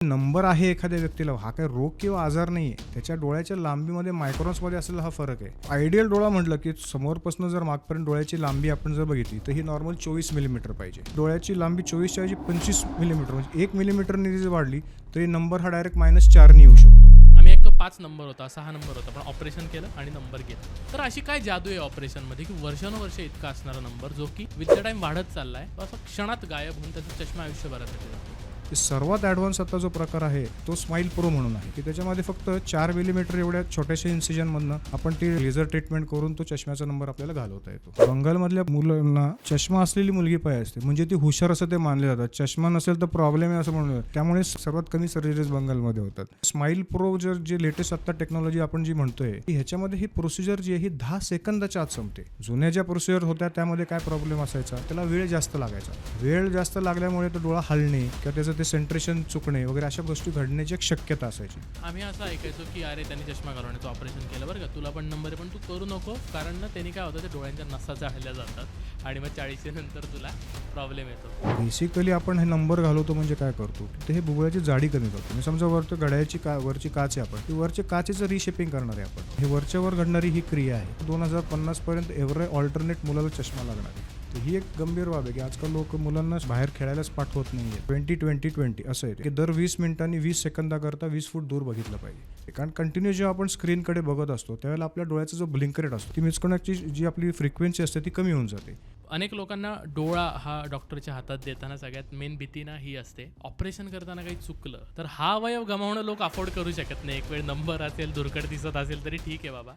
Number आहे एखाद्या व्यक्तीला, हा काही रोग किंवा आजार नाही आहे. त्याच्या डोळ्याच्या लांबीमध्ये मायक्रॉन्समध्ये असलेला हा फरक आहे. आयडियल डोळा म्हटलं की समोरपासून जर मागपर्यंत डोळ्याची लांबी आपण जर बघितली तर ही नॉर्मल 24 मिलीमीटर पाहिजे. डोळ्याची लांबी 24च्या ऐवजी 25 मिलीमीटर म्हणजे 1 मिलीमीटरनी जर वाढली तरी नंबर हा डायरेक्ट -4 येऊ शकतो. आम्ही एक तो 5 नंबर होता, 6 नंबर होता, पण ऑपरेशन केलं आणि नंबर गेला. तर अशी काय जादू आहे ऑपरेशनमध्ये की वर्षानुवर्ष इतका असणारा नंबर जो की विथ द टाइम वाढत चाललाय, तो असा क्षणात गायब होऊन त्याचा चष्मा आयुष्यभरासाठी जातो. सर्वात ॲडव्हान्स आता जो प्रकार आहे तो स्माईल प्रो म्हणून आहे की त्याच्यामध्ये फक्त 4 मिलीमीटर एवढ्या छोट्याशा इन्सिजनमधनं आपण ती लेझर ट्रीटमेंट करून तो चष्म्याचा नंबर आपल्याला घालवता येतो. बंगालमधल्या मुलांना चष्मा असलेली मुलगी पाहिजे असते, म्हणजे ती हुशार असं ते मानले जातात. चष्मा नसेल तर प्रॉब्लेम आहे असं म्हणून, त्यामुळे सर्वात कमी सर्जरीज बंगालमध्ये होतात. स्माईल प्रो जे लेटेस्ट आता टेक्नॉलॉजी आपण जी म्हणतोय ह्याच्यामध्ये ही प्रोसिजर जी आहे ही 10 सेकंदाच्या आत संपते. जुन्या ज्या प्रोसिजर होत्या त्यामध्ये काय प्रॉब्लेम असायचा, त्याला वेळ जास्त लागायचा. वेळ जास्त लागल्यामुळे तो डोळा हलणे किंवा त्याचं ते सेंट्रेशन चुकणे वगैरे अशा गोष्टी घडण्याची एक शक्यता असायची. आम्ही असं ऐकायचो की अरे त्यांनी चष्मा घालवण्याचं ऑपरेशन केलं बरं का, तुला पण नंबर आहे पण तू करू नको, कारण ना त्यांनी काय होतं ते डोळ्यांच्या नसा जाळल्या जातात आणि मग 40 नंतर तुला प्रॉब्लेम येतो. बेसिकली आपण हे नंबर घालवतो म्हणजे काय करतो तर हे बुबुळाची जाडी कमी करतो. मी समजा वरती घड्याळाची वरची काच आहे, आपण ती वरच्या काचेचं रिशेपिंग करणार आहे. आपण हे वरच्या वर घडणारी ही क्रिया आहे. 2050 पर्यंत एव्हरे ऑल्टरनेट मुलाला चष्मा लागणार आहे. तर ही एक गंभीर बाब आहे की आजकाल लोक मुलांना बाहेर खेळायलाच पाठवत नाहीये. 20-20-20 असं आहे की दर 20 मिनिटांनी 20 सेकंदाकरता 20 फूट दूर बघितलं पाहिजे. कारण कंटिन्यू जेव्हा आपण स्क्रीनकडे बघत असतो त्यावेळेला आपल्या डोळ्याचा जो ब्लिंक रेट असतो ती मिसकनेक्टची जी आपली फ्रिक्वेन्सी असते ती कमी होऊन जाते. अनेक लोकांना डोळा हा डॉक्टरच्या हातात देताना सगळ्यात मेन भीती ना ही असते, ऑपरेशन करताना काही चुकलं तर हा अवयव गमावणं लोक अफोर्ड करू शकत नाही. एक वेळ नंबर असेल, धुरकट दिसत असेल तरी ठीक आहे बाबा.